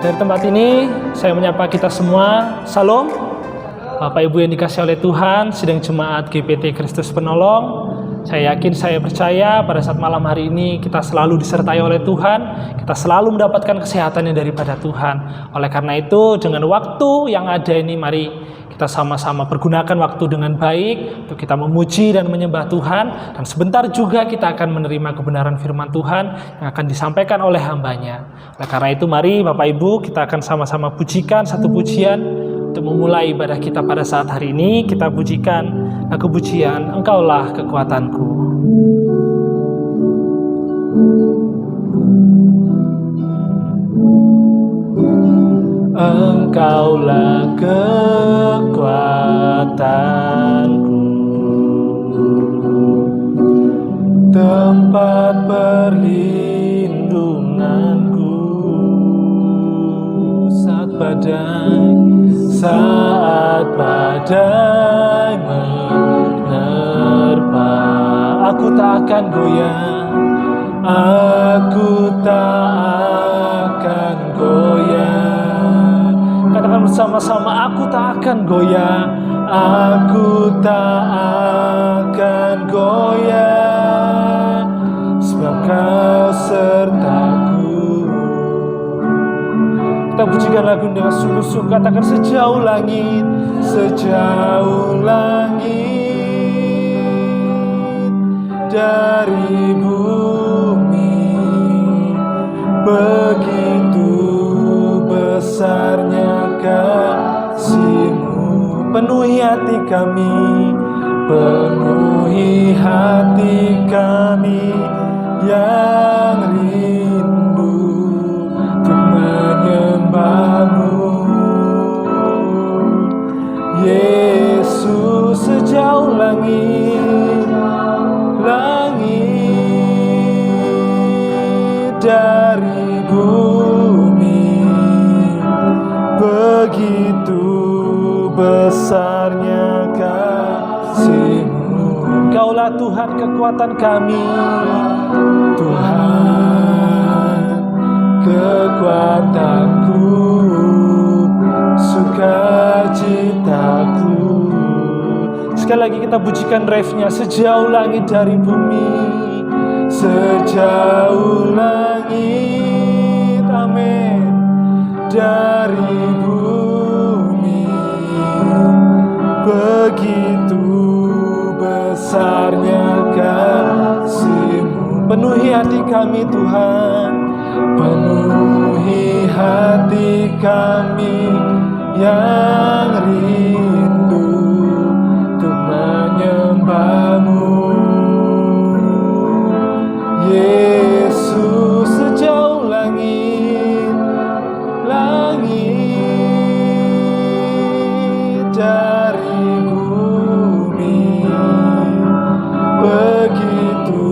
Dari tempat ini, saya menyapa kita semua. Salam. Bapak Ibu yang dikasihi oleh Tuhan, sidang jemaat GPT Kristus Penolong. Saya yakin, saya percaya pada saat malam hari ini kita selalu disertai oleh Tuhan. Kita selalu mendapatkan kesehatannya daripada Tuhan. Oleh karena itu, dengan waktu yang ada ini, mari kita sama-sama pergunakan waktu dengan baik untuk kita memuji dan menyembah Tuhan. Dan sebentar juga kita akan menerima kebenaran firman Tuhan yang akan disampaikan oleh hambanya. Oleh karena itu mari Bapak Ibu kita akan sama-sama pujikan satu pujian untuk memulai ibadah kita pada saat hari ini. Kita pujikan lagu pujian Engkaulah Kekuatanku. Engkaulah kekuatanku, tempat perlindunganku saat badai menerpa. Aku tak akan goyah, aku tak akan goyah. Katakan bersama-sama, aku tak akan goyah, aku tak akan goyah, sebab Kau sertaku. Kita pujikan lagu dengan sungguh-sungguh, katakan sejauh langit dari bumi, begitu besarnya kasih-Mu. Penuhi hati kami yang rindu untuk menyembah-Mu. Yesus, sejauh langit dari bumi, begitu besarnya kasih-Mu. Engkaulah Tuhan kekuatan kami, Tuhan kekuatanku, sukacitaku. Sekali lagi kita pujikan refnya, sejauh langit dari bumi, sejauh langit, amin, dari bumi, begitu besarnya kasih-Mu. Penuhi hati kami Tuhan, penuhi hati kami yang rindu untuk menyembah-Mu. Yesus, sejauh langit dari bumi, begitu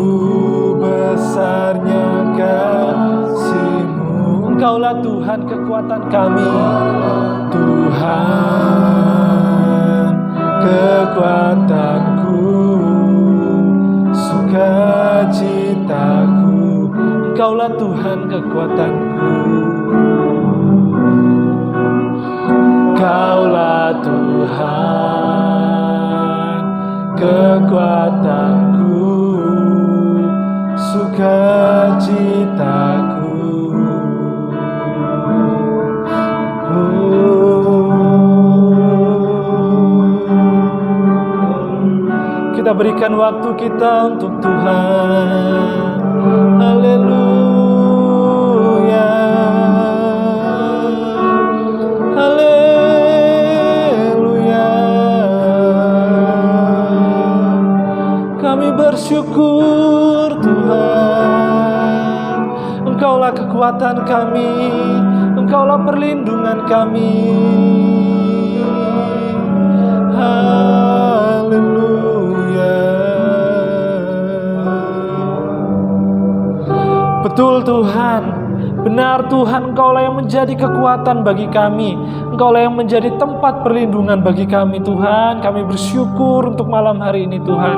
besarnya kasih-Mu. Engkaulah Tuhan kekuatan kami, Tuhan kekuatanku, sukacitaku. Engkaulah Tuhan kekuatanku, Engkaulah Tuhan kekuatanku, sukacitaku. Kita berikan waktu kita untuk Tuhan. Haleluya, haleluya. Kami bersyukur Tuhan, Engkaulah kekuatan kami, Engkaulah perlindungan kami. Betul Tuhan, Benar Tuhan, Engkaulah yang menjadi kekuatan bagi kami. Engkaulah yang menjadi tempat perlindungan bagi kami Tuhan. Kami bersyukur untuk malam hari ini Tuhan.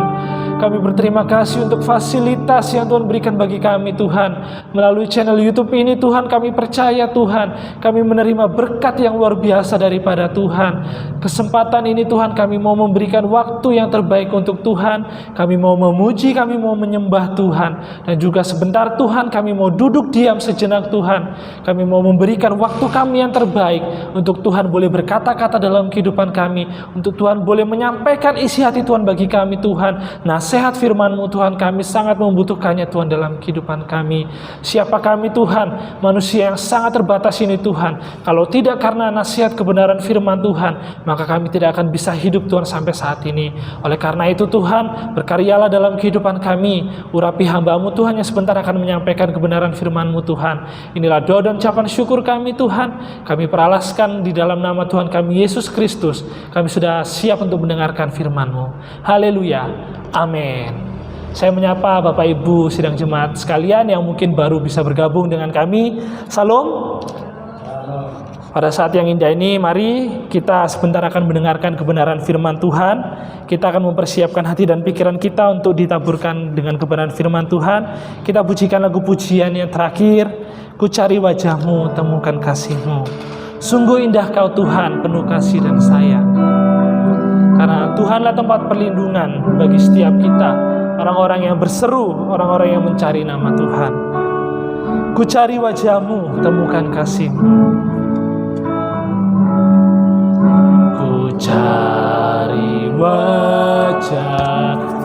Kami berterima kasih untuk fasilitas yang Tuhan berikan bagi kami Tuhan. Melalui channel YouTube ini Tuhan, kami percaya Tuhan, kami menerima berkat yang luar biasa daripada Tuhan. Kesempatan ini Tuhan, kami mau memberikan waktu yang terbaik untuk Tuhan. Kami mau memuji, kami mau menyembah Tuhan. Dan juga sebentar Tuhan, kami mau duduk diam sejenak Tuhan. Kami mau memberikan waktu kami yang terbaik untuk Tuhan boleh berkata-kata dalam kehidupan kami, untuk Tuhan boleh menyampaikan isi hati Tuhan bagi kami Tuhan. Nasihat firman-Mu Tuhan, kami sangat membutuhkannya Tuhan dalam kehidupan kami. Siapa kami Tuhan? Manusia yang sangat terbatas ini Tuhan. Kalau tidak karena nasihat kebenaran firman Tuhan, maka kami tidak akan bisa hidup Tuhan sampai saat ini. Oleh karena itu Tuhan, berkaryalah dalam kehidupan kami. Urapi hamba-Mu Tuhan yang sebentar akan menyampaikan kebenaran firman-Mu Tuhan. Inilah doa dan ucapan syukur kami Tuhan. Kami peralaskan di dalam nama Tuhan kami Yesus Kristus. Kami sudah siap untuk mendengarkan firman-Mu. Haleluya. Amin. Saya menyapa Bapak Ibu sidang jemaat sekalian yang mungkin baru bisa bergabung dengan kami. Salam. Pada saat yang indah ini, mari kita sebentar akan mendengarkan kebenaran firman Tuhan. Kita akan mempersiapkan hati dan pikiran kita untuk ditaburkan dengan kebenaran firman Tuhan. Kita pujikan lagu pujian yang terakhir. Ku cari wajah-Mu, temukan kasih-Mu. Sungguh indah Kau Tuhan, penuh kasih dan sayang. Karena Tuhanlah tempat perlindungan bagi setiap kita, orang-orang yang berseru, orang-orang yang mencari nama Tuhan. Ku cari wajah-Mu, temukan kasih-Mu. Ku cari wajah-Mu,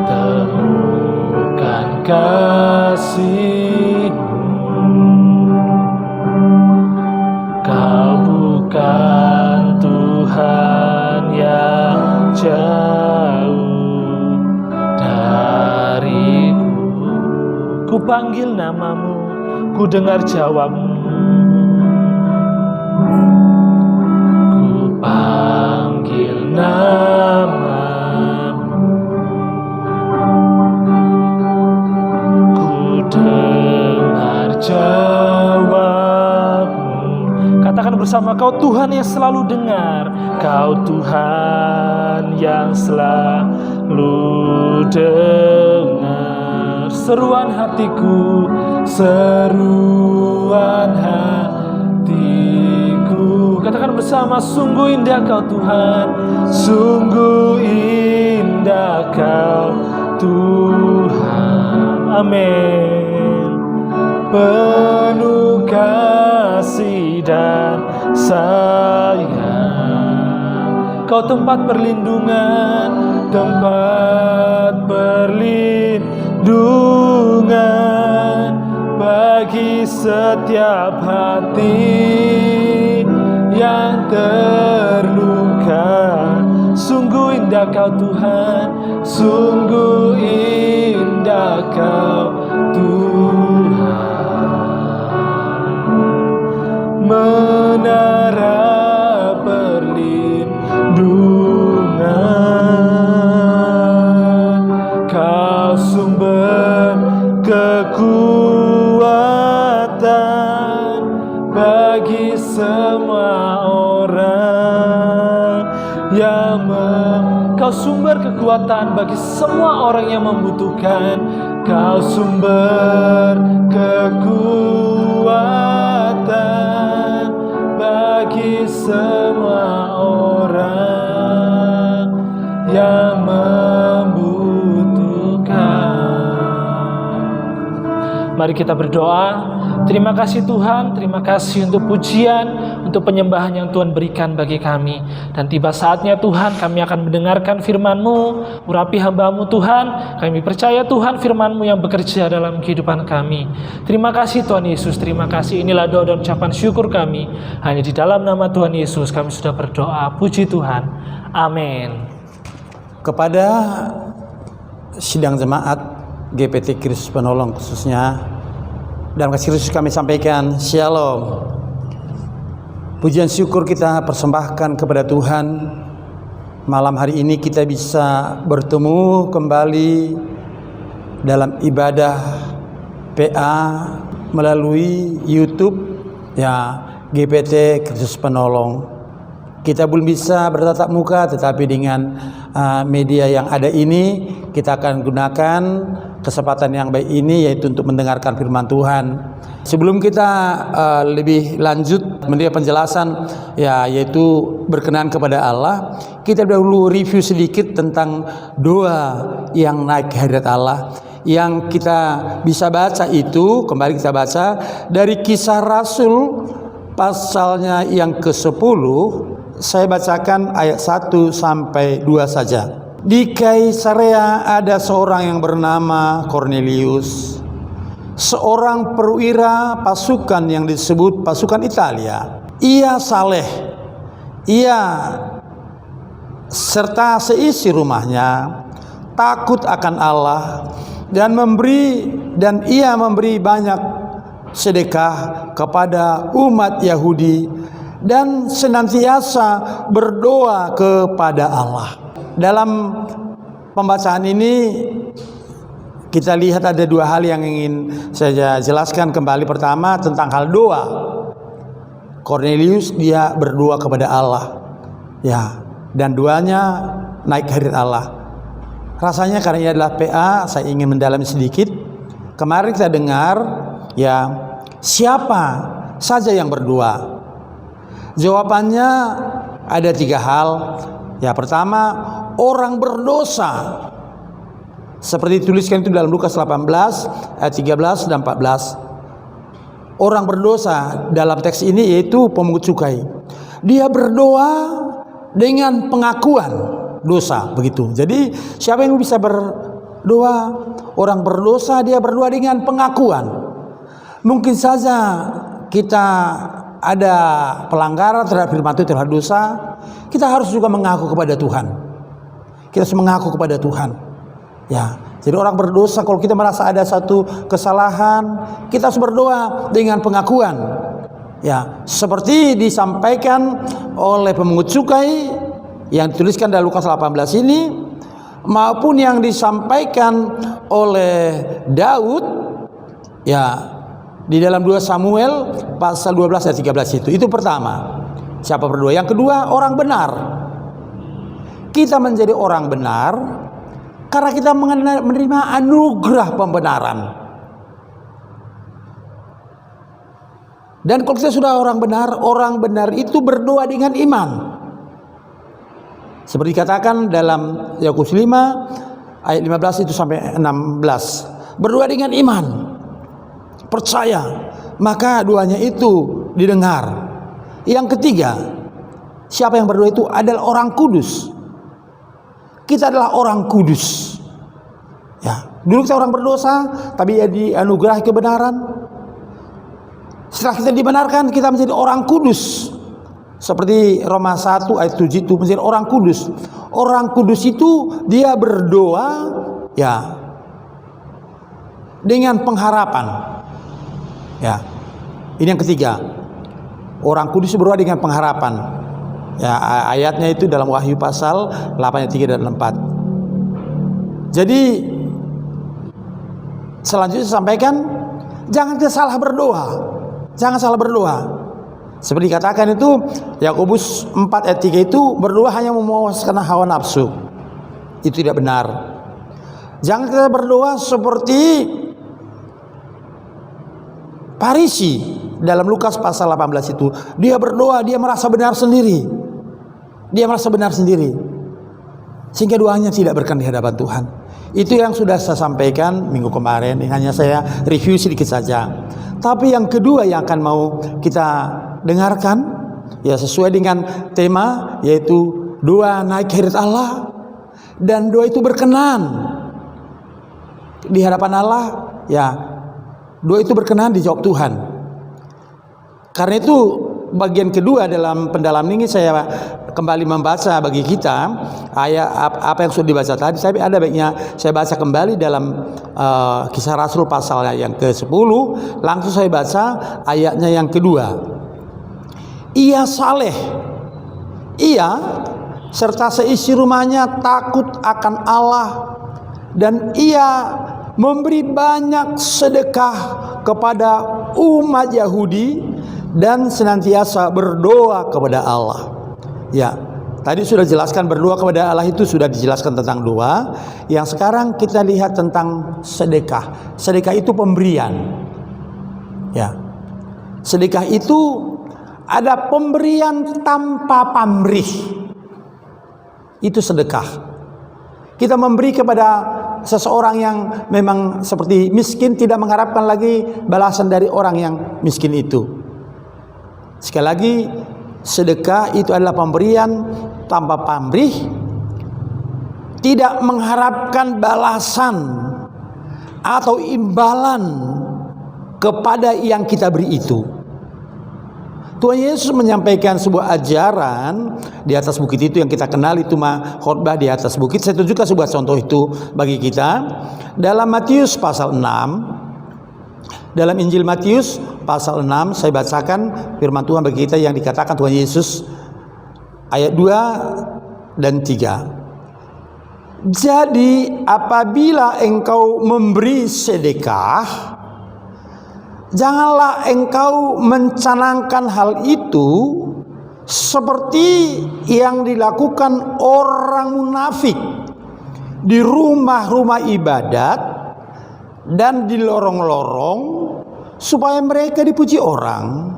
temukan kasih-Mu. Kau bukan Tuhan yang jauh dariku. Ku panggil nama-Mu, ku dengar jawab-Mu. Ku panggil nama-Mu, ku dengar jawab-Mu. Katakan bersama, Kau Tuhan yang selalu dengar. Kau Tuhan yang selalu dengar seruan hatiku, seruan hatiku. Katakan bersama, sungguh indah Kau Tuhan, sungguh indah Kau Tuhan. Amin. Penuh kasih dan sayang. Kau tempat perlindungan, tempat perlindungan bagi setiap hati yang terluka. Sungguh indah Kau Tuhan, sungguh indah Kau Tuhan. Menara perlindungan, Kau sumber kekuatan bagi semua orang yang Kau sumber kekuatan bagi semua orang yang membutuhkan. Kau sumber kekuatan bagi semua orang yang membutuhkan. Mari kita berdoa. Terima kasih Tuhan, terima kasih untuk pujian, untuk penyembahan yang Tuhan berikan bagi kami. Dan tiba saatnya Tuhan, kami akan mendengarkan firman-Mu. Urapi hamba-Mu Tuhan, kami percaya Tuhan firman-Mu yang bekerja dalam kehidupan kami. Terima kasih Tuhan Yesus, terima kasih. Inilah doa dan ucapan syukur kami. Hanya di dalam nama Tuhan Yesus kami sudah berdoa. Puji Tuhan. Amin. Kepada sidang jemaat GPT Kristus Penolong khususnya, dalam kasih Kristus kami sampaikan Shalom. Pujian syukur kita persembahkan kepada Tuhan. Malam hari ini kita bisa bertemu kembali dalam ibadah PA melalui YouTube ya GPT Kristus Penolong. Kita belum bisa bertatap muka, tetapi dengan media yang ada ini kita akan gunakan kesempatan yang baik ini, yaitu untuk mendengarkan firman Tuhan. Sebelum kita lebih lanjut mendengar penjelasan ya, yaitu berkenan kepada Allah, kita dahulu review sedikit tentang doa yang naik ke hadirat Allah. Yang kita bisa baca itu, kembali kita baca dari Kisah Rasul pasalnya yang ke-10. Saya bacakan ayat 1 sampai 2 saja. Di Kaisarea ada seorang yang bernama Cornelius, seorang perwira pasukan yang disebut pasukan Italia. Ia saleh, ia serta seisi rumahnya takut akan Allah dan ia memberi banyak sedekah kepada umat Yahudi dan senantiasa berdoa kepada Allah. Dalam pembacaan ini kita lihat ada dua hal yang ingin saya jelaskan kembali. Pertama tentang hal doa. Cornelius dia berdoa kepada Allah, ya, dan doanya naik ke hadirat Allah. Rasanya karena ini adalah PA, saya ingin mendalami sedikit. Kemarin kita dengar ya, siapa saja yang berdoa? Jawabannya ada 3 hal. Ya, pertama, orang berdosa. Seperti dituliskan itu dalam Lukas 18 ayat 13 dan 14. Orang berdosa dalam teks ini yaitu pemungut cukai. Dia berdoa dengan pengakuan dosa, begitu. Jadi siapa yang bisa berdoa? Orang berdosa dia berdoa dengan pengakuan. Mungkin saja kita ada pelanggaran terhadap firman Tuhan, terhadap dosa, kita harus juga mengaku kepada Tuhan. Kita harus mengaku kepada Tuhan. Ya, jadi orang berdosa kalau kita merasa ada satu kesalahan, kita harus berdoa dengan pengakuan. Ya, seperti disampaikan oleh pemungut cukai yang dituliskan dalam Lukas 18 ini, maupun yang disampaikan oleh Daud ya di dalam 2 Samuel pasal 12 ayat 13 itu pertama. Siapa berdoa? Yang kedua, orang benar. Kita menjadi orang benar karena kita menerima anugerah pembenaran. Dan kalau kita sudah orang benar itu berdoa dengan iman. Seperti dikatakan dalam Yakobus 5 ayat 15 itu sampai 16. Berdoa dengan iman, percaya, maka doanya itu didengar. Yang ketiga, siapa yang berdoa itu adalah orang kudus. Kita adalah orang kudus. Ya, dulu kita orang berdosa, tapi ya dianugerahi kebenaran. Setelah kita dibenarkan, kita menjadi orang kudus. Seperti Roma 1 ayat 7 itu menjadi orang kudus. Orang kudus itu dia berdoa ya dengan pengharapan. Ya. Ini yang ketiga. Orang kudus berdoa dengan pengharapan. Ya, ayatnya itu dalam Wahyu pasal 8 ayat 3 dan 4. Jadi selanjutnya saya sampaikan, jangan kita salah berdoa. Jangan salah berdoa. Seperti dikatakan itu Yakobus 4 ayat 3 itu berdoa hanya memuaskan hawa nafsu. Itu tidak benar. Jangan kita berdoa seperti Farisi dalam Lukas pasal 18 itu. Dia berdoa, dia merasa benar sendiri. Dia merasa benar sendiri. Sehingga doanya tidak berkenan di hadapan Tuhan. Itu yang sudah saya sampaikan minggu kemarin. Hanya saya review sedikit saja. Tapi yang kedua yang akan mau kita dengarkan, ya sesuai dengan tema, yaitu doa naik ke hadirat Allah. Dan doa itu berkenan di hadapan Allah. Ya, doa itu berkenan dijawab Tuhan. Karena itu bagian kedua dalam pendalaman ini saya kembali membaca bagi kita ayat apa yang sudah dibaca tadi. Tapi ada baiknya saya baca kembali dalam Kisah Rasul pasal yang ke-10. Langsung saya baca ayatnya yang kedua. Ia saleh, ia serta seisi rumahnya takut akan Allah, dan ia memberi banyak sedekah kepada umat Yahudi dan senantiasa berdoa kepada Allah. Ya, tadi sudah jelaskan berdoa kepada Allah itu sudah dijelaskan tentang doa. Yang sekarang kita lihat tentang sedekah. Sedekah itu pemberian. Ya. Sedekah itu ada pemberian tanpa pamrih. Itu sedekah. Kita memberi kepada seseorang yang memang seperti miskin, tidak mengharapkan lagi balasan dari orang yang miskin itu. Sekali lagi, sedekah itu adalah pemberian tanpa pamrih, tidak mengharapkan balasan atau imbalan kepada yang kita beri itu. Tuhan Yesus menyampaikan sebuah ajaran di atas bukit itu yang kita kenal, itu mah khotbah di atas bukit. Saya tunjukkan sebuah contoh itu bagi kita dalam Matius pasal 6. Dalam Injil Matius pasal 6 saya bacakan firman Tuhan bagi kita yang dikatakan Tuhan Yesus, ayat 2 dan 3. Jadi apabila engkau memberi sedekah, janganlah engkau mencanangkan hal itu seperti yang dilakukan orang munafik di rumah-rumah ibadat dan di lorong-lorong supaya mereka dipuji orang.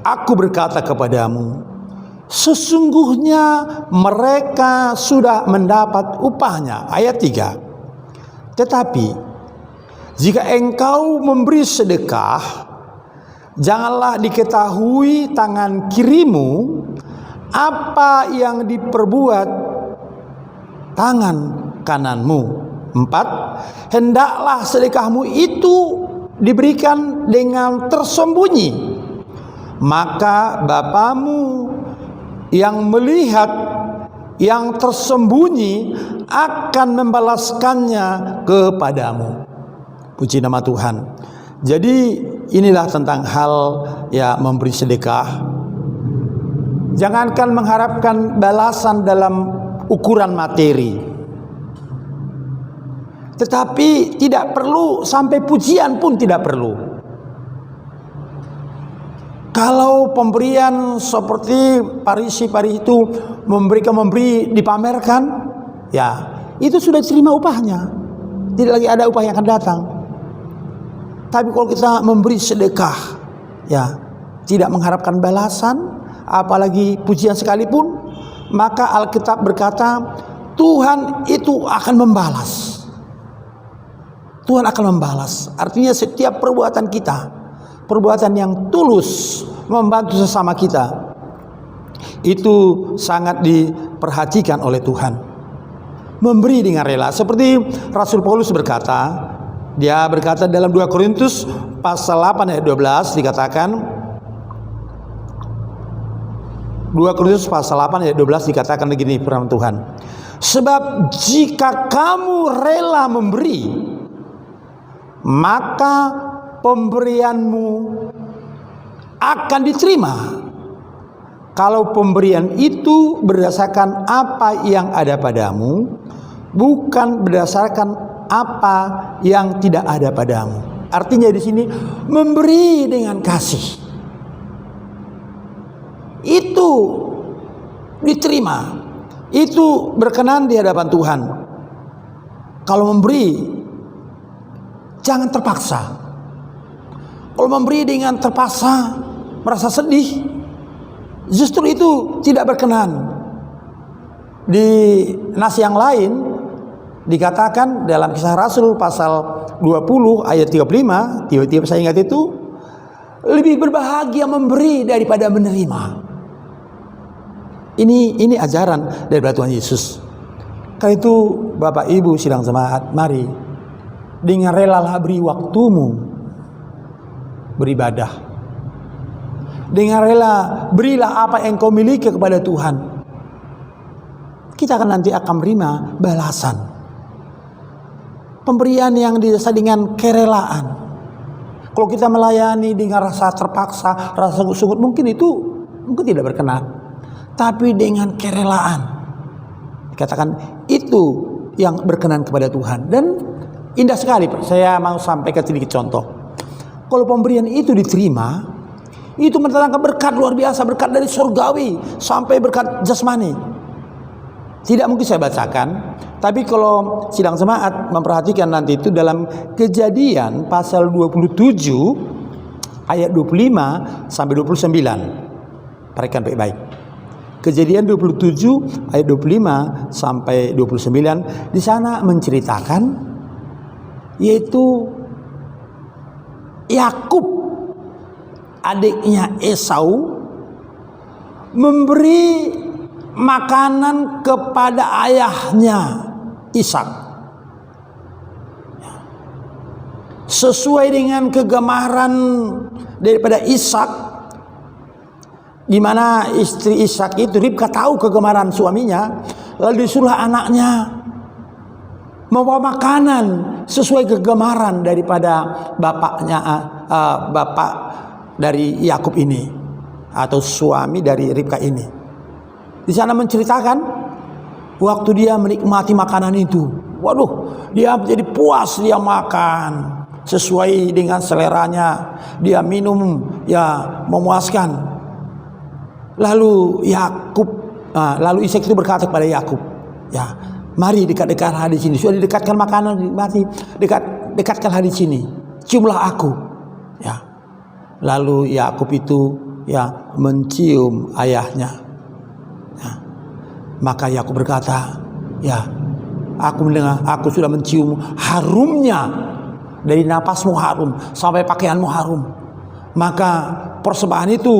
Aku berkata kepadamu, sesungguhnya mereka sudah mendapat upahnya. Ayat 3. Tetapi jika engkau memberi sedekah, janganlah diketahui tangan kirimu apa yang diperbuat tangan kananmu. 4. Hendaklah sedekahmu itu diberikan dengan tersembunyi, maka Bapamu yang melihat yang tersembunyi akan membalaskannya kepadamu. Puji nama Tuhan. Jadi inilah tentang hal ya memberi sedekah. Jangankan mengharapkan balasan dalam ukuran materi, tetapi tidak perlu sampai pujian pun tidak perlu. Kalau pemberian seperti Farisi itu memberi dipamerkan, ya itu sudah diterima upahnya. Tidak lagi ada upah yang akan datang. Tapi kalau kita memberi sedekah, ya tidak mengharapkan balasan, apalagi pujian sekalipun, maka Alkitab berkata Tuhan itu akan membalas. Tuhan akan membalas. Artinya setiap perbuatan kita, perbuatan yang tulus membantu sesama kita, itu sangat diperhatikan oleh Tuhan. Memberi dengan rela. Seperti Rasul Paulus berkata, dia berkata dalam 2 Korintus pasal 8 ayat 12 dikatakan, 2 Korintus pasal 8 ayat 12 dikatakan begini firman Tuhan. Sebab jika kamu rela memberi, maka pemberianmu akan diterima. Kalau pemberian itu berdasarkan apa yang ada padamu, bukan berdasarkan apa yang tidak ada padamu. Artinya di sini memberi dengan kasih itu diterima, itu berkenan di hadapan Tuhan. Kalau memberi jangan terpaksa. Kalau memberi dengan terpaksa, merasa sedih, justru itu tidak berkenan. Di nas yang lain dikatakan dalam Kisah Rasul pasal 20 ayat 35, tiba-tiba saya ingat itu, lebih berbahagia memberi daripada menerima. Ini ajaran dari Tuhan Yesus. Karena itu Bapak Ibu sidang jemaat, mari dengan rela beri waktumu beribadah. Dengan rela berilah apa yang kau miliki kepada Tuhan. Kita akan nanti akan menerima balasan. Pemberian yang didasari dengan kerelaan. Kalau kita melayani dengan rasa terpaksa, rasa sungguh, mungkin tidak berkenan. Tapi dengan kerelaan, dikatakan itu yang berkenan kepada Tuhan. Dan Indah sekali. Saya mau sampaikan sedikit contoh. Kalau pemberian itu diterima, itu mendatangkan berkat luar biasa, berkat dari surgawi sampai berkat jasmani. Tidak mungkin saya bacakan, tapi kalau sidang jemaat memperhatikan nanti itu dalam Kejadian pasal 27 ayat 25 sampai 29. Perhatikan baik-baik. Kejadian 27 ayat 25 sampai 29, di sana menceritakan yaitu Yakub, adiknya Esau, memberi makanan kepada ayahnya Ishak sesuai dengan kegemaran daripada Ishak, di mana istri Ishak itu Ribka tahu kegemaran suaminya, lalu disuruh anaknya membawa makanan sesuai kegemaran daripada bapaknya, bapak dari Yakub ini atau suami dari Ribka ini. Di sana menceritakan waktu dia menikmati makanan itu, waduh, dia jadi puas, dia makan sesuai dengan seleranya, dia minum ya memuaskan. Lalu lalu Ishak itu berkata kepada Yakub, ya, mari dekat-dekatlah di sini. Sudah didekatkan makanan, mati dekatkanlah di sini. Ciumlah aku. Ya. Lalu Yakub itu ya mencium ayahnya. Ya. Maka Yakub berkata, ya, aku mendengar, aku sudah mencium harumnya, dari napasmu harum sampai pakaianmu harum. Maka persembahan itu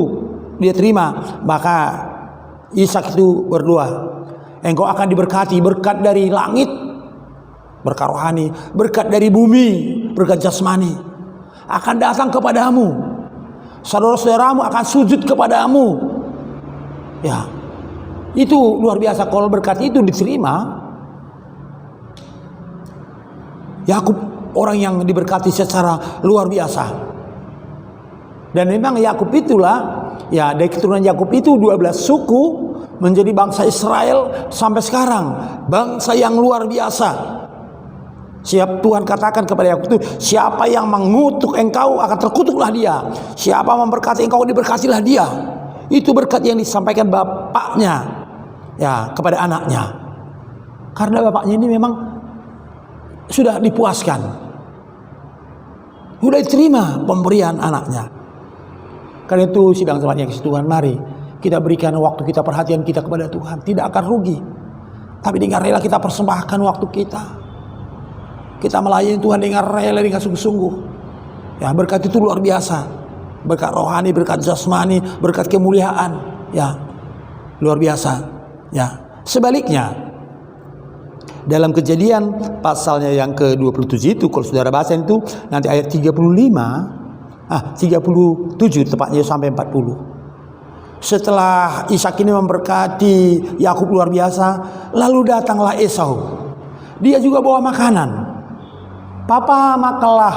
dia terima. Maka Ishak itu berdoa, engkau akan diberkati berkat dari langit, berkat rohani, berkat dari bumi, berkat jasmani akan datang kepadamu, saudara-saudaramu akan sujud kepadamu. Ya, itu luar biasa. Kalau berkat itu diterima, Yakub orang yang diberkati secara luar biasa. Dan memang Yakub itulah, ya, dari keturunan Yakub itu 12 suku menjadi bangsa Israel sampai sekarang, bangsa yang luar biasa. Siap Tuhan katakan kepada Yakub itu, siapa yang mengutuk engkau akan terkutuklah dia, siapa memberkati engkau diberkatilah dia. Itu berkat yang disampaikan bapaknya ya kepada anaknya, karena bapaknya ini memang sudah dipuaskan, sudah diterima pemberian anaknya. Karena itu sidang jemaat yang kasih Tuhan, mari kita berikan waktu kita, perhatian kita kepada Tuhan. Tidak akan rugi, tapi dengan rela kita persembahkan waktu kita. Kita melayani Tuhan dengan rela, dengan sungguh-sungguh. Ya, berkat itu luar biasa. Berkat rohani, berkat jasmani, berkat kemuliaan. Ya, luar biasa. Ya, sebaliknya dalam Kejadian pasalnya yang ke-27 itu, kalau saudara baca itu nanti ayat 37 tepatnya sampai 40. Setelah Ishak ini memberkati Yakub luar biasa, lalu datanglah Esau. Dia juga bawa makanan. Papa, makanlah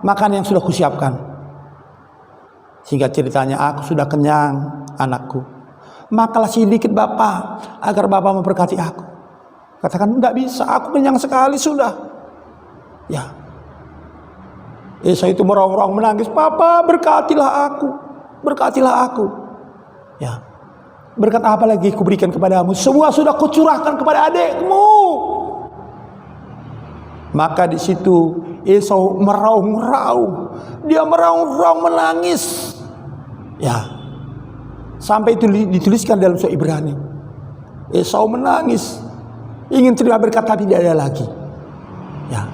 makan yang sudah kusiapkan. Singkat ceritanya, aku sudah kenyang anakku. Makanlah sedikit Bapak, agar Bapak memberkati aku. Katakan, enggak bisa, aku kenyang sekali sudah. Ya. Esau itu meraung-raung menangis, Papa berkatilah aku, berkatilah aku. Ya. Berkat apa lagi kuberikan kepadamu? Semua sudah kucurahkan kepada adikmu. Maka di situ Esau meraung-raung, dia meraung-raung menangis. Ya, sampai itu dituliskan dalam surah Ibrani. Esau menangis, ingin terima berkat tapi tidak ada lagi. Ya,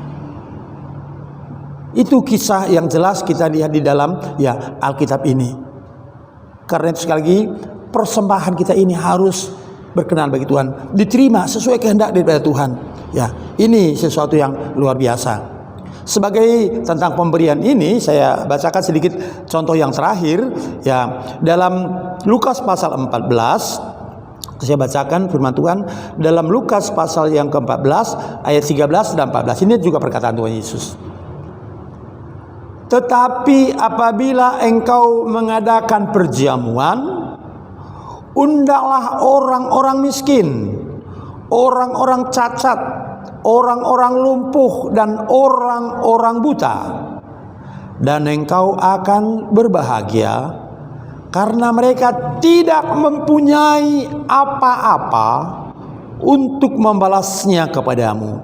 itu kisah yang jelas kita lihat di dalam ya Alkitab ini. Karena itu sekali lagi persembahan kita ini harus berkenan bagi Tuhan, diterima sesuai kehendak daripada Tuhan. Ya, ini sesuatu yang luar biasa. Sebagai tentang pemberian ini, saya bacakan sedikit contoh yang terakhir. Ya, dalam Lukas pasal 14, saya bacakan firman Tuhan dalam Lukas pasal yang ke-14 ayat 13 dan 14. Ini juga perkataan Tuhan Yesus. Tetapi apabila engkau mengadakan perjamuan, undanglah orang-orang miskin, orang-orang cacat, orang-orang lumpuh dan orang-orang buta. Dan engkau akan berbahagia karena mereka tidak mempunyai apa-apa untuk membalasnya kepadamu.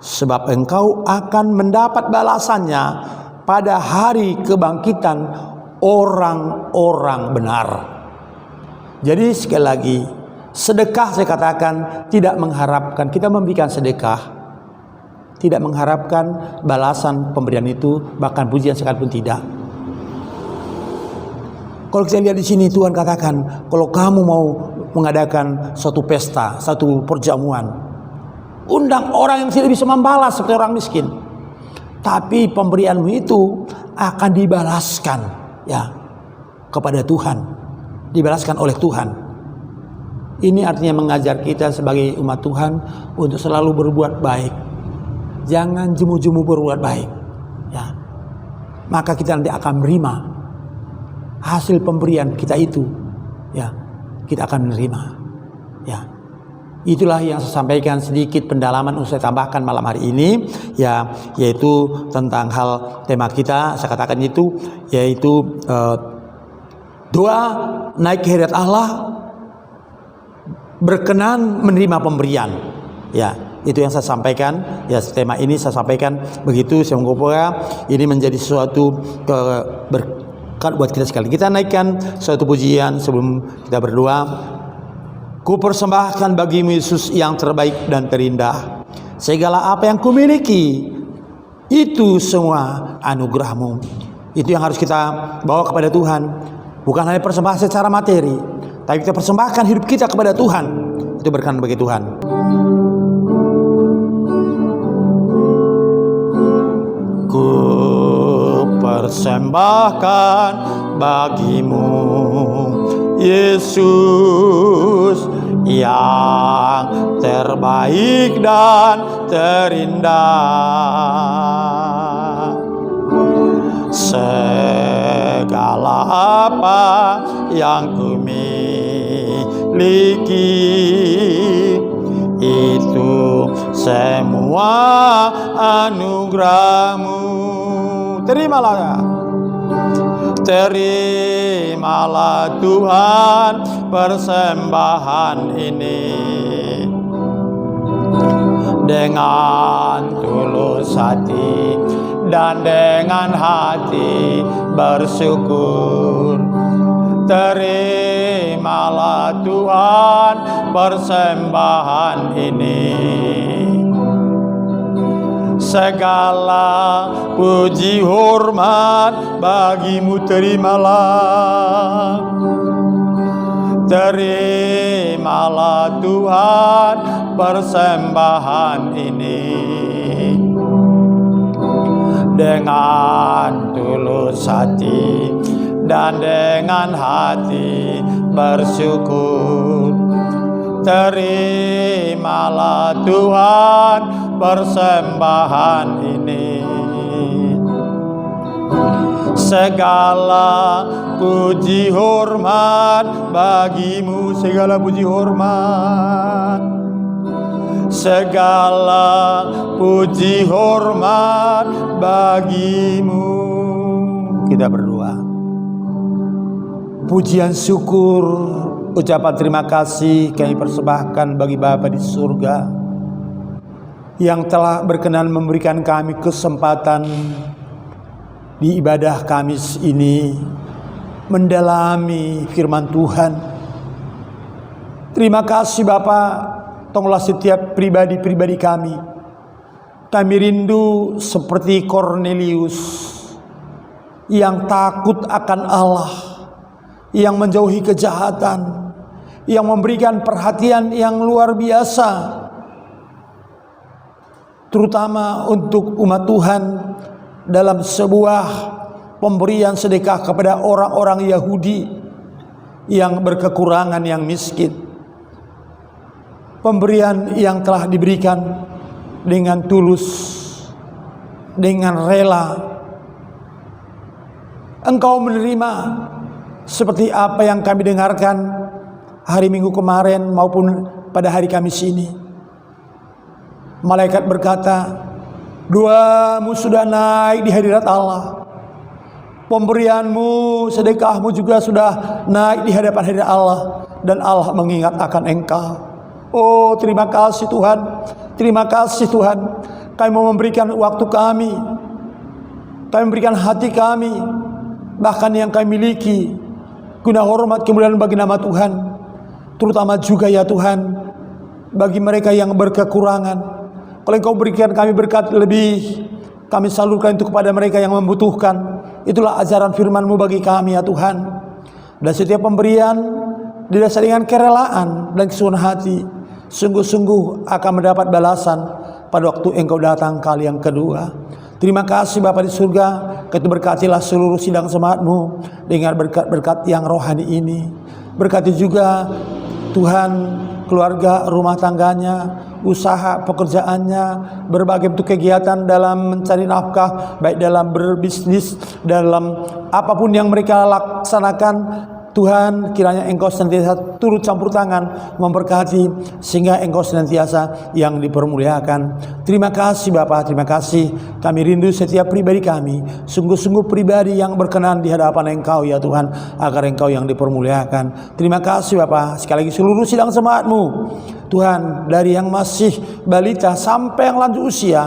Sebab engkau akan mendapat balasannya pada hari kebangkitan orang-orang benar. Jadi sekali lagi, sedekah saya katakan tidak mengharapkan kita memberikan sedekah, tidak mengharapkan balasan pemberian itu, bahkan pujian sekalipun tidak. Kalau kita lihat di sini, Tuhan katakan, kalau kamu mau mengadakan suatu pesta, satu perjamuan, undang orang yang tidak bisa membalas seperti orang miskin. Tapi pemberianmu itu akan dibalaskan ya kepada Tuhan, dibalaskan oleh Tuhan. Ini artinya mengajar kita sebagai umat Tuhan untuk selalu berbuat baik. Jangan jemu-jemu berbuat baik, ya. Maka kita nanti akan menerima hasil pemberian kita itu, ya. Kita akan menerima, ya. Itulah yang saya sampaikan sedikit pendalaman untuk saya tambahkan malam hari ini, ya, yaitu tentang hal tema kita. Saya katakan itu, yaitu doa naik ke hadirat Allah, berkenan menerima pemberian, ya. Itu yang saya sampaikan, ya, tema ini saya sampaikan begitu. Semoga ini menjadi suatu berkat buat kita sekali. Kita naikkan suatu pujian sebelum kita berdoa. Ku persembahkan bagimu Yesus yang terbaik dan terindah. Segala apa yang kumiliki itu semua anugerahmu. Itu yang harus kita bawa kepada Tuhan. Bukan hanya persembahan secara materi, tapi kita persembahkan hidup kita kepada Tuhan. Itu berkenan bagi Tuhan. Ku persembahkan bagimu Yesus yang terbaik dan terindah. Segala apa yang kumiliki itu semua anugerahmu. Terimalah, terimalah Tuhan persembahan ini dengan tulus hati dan dengan hati bersyukur. Terimalah Tuhan persembahan ini. Segala puji hormat bagimu terimalah. Terimalah Tuhan persembahan ini dengan tulus hati dan dengan hati bersyukur. Terimalah Tuhan persembahan ini. Segala puji hormat bagimu, segala puji hormat, segala puji hormat bagimu. Kita berdoa. Pujian syukur, ucapan terima kasih kami persembahkan bagi Bapa di surga yang telah berkenan memberikan kami kesempatan di ibadah Kamis ini mendalami firman Tuhan. Terima kasih Bapa, tolonglah setiap pribadi-pribadi kami. Kami rindu seperti Kornelius yang takut akan Allah, yang menjauhi kejahatan, yang memberikan perhatian yang luar biasa, terutama untuk umat Tuhan dalam sebuah pemberian sedekah kepada orang-orang Yahudi yang berkekurangan, yang miskin. Pemberian yang telah diberikan dengan tulus, dengan rela. Engkau menerima seperti apa yang kami dengarkan hari Minggu kemarin maupun pada hari Kamis ini. Malaikat berkata, doamu sudah naik di hadirat Allah. Pemberianmu, sedekahmu juga sudah naik di hadapan hadirat Allah. Dan Allah mengingat akan engkau. Oh, terima kasih Tuhan. Terima kasih Tuhan. Kami mau memberikan waktu kami. Kami memberikan hati kami. Bahkan yang kami miliki. Guna hormat kemuliaan bagi nama Tuhan. Terutama juga ya Tuhan, bagi mereka yang berkekurangan. Kalau Engkau berikan kami berkat lebih, kami salurkan itu kepada mereka yang membutuhkan. Itulah ajaran firman-Mu bagi kami ya Tuhan. Dan setiap pemberian didasari dengan kerelaan dan kesucian hati, sungguh-sungguh akan mendapat balasan pada waktu Engkau datang kali yang kedua. Terima kasih Bapa di surga, Kau berkatilah seluruh sidang jemaat-Mu dengan berkat-berkat yang rohani ini. Berkati juga Tuhan keluarga, rumah tangganya, usaha, pekerjaannya, berbagai bentuk kegiatan dalam mencari nafkah, baik dalam berbisnis, dalam apapun yang mereka laksanakan. Tuhan, kiranya Engkau senantiasa turut campur tangan memberkati, sehingga Engkau senantiasa yang dipermuliakan. Terima kasih Bapa, terima kasih. Kami rindu setiap pribadi kami, sungguh-sungguh pribadi yang berkenan di hadapan Engkau ya Tuhan, agar Engkau yang dipermuliakan. Terima kasih Bapa. Sekali lagi seluruh sidang jemaat-Mu Tuhan, dari yang masih balita sampai yang lanjut usia,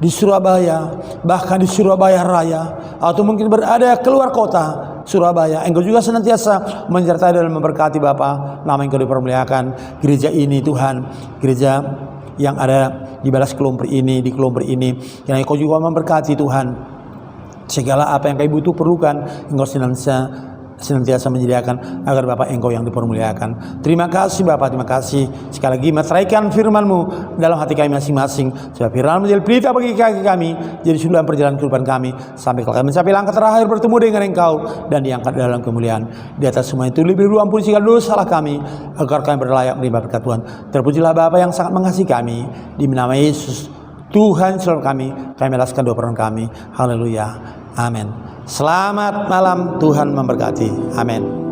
di Surabaya, bahkan di Surabaya Raya, atau mungkin berada keluar kota Surabaya, Engkau juga senantiasa menyertai dalam memberkati Bapa. Nama Engkau dipermuliakan. Gereja ini Tuhan, gereja yang ada di Balas Kelompok ini, di Kelompok ini, yang Engkau juga memberkati Tuhan. Segala apa yang Kau butuh perlukan, Engkau senantiasa menyediakan agar Bapak Engkau yang dipermuliakan. Terima kasih Bapak, terima kasih. Sekali lagi meteraikan firman-Mu dalam hati kami masing-masing. Sebab firman menjadi pelita bagi kaki kami, jadi sundulan perjalanan kehidupan kami, sampai kami mencapai langkah terakhir bertemu dengan Engkau dan diangkat dalam kemuliaan. Di atas semua itu lebih dulu ampuni segala dosa salah kami, agar kami berlayak menerima berkat Tuhan. Terpujilah Bapa yang sangat mengasihi kami. Di nama Yesus Tuhan selalu kami melaskan doa permohonan kami. Haleluya. Amin. Selamat malam, Tuhan memberkati. Amin.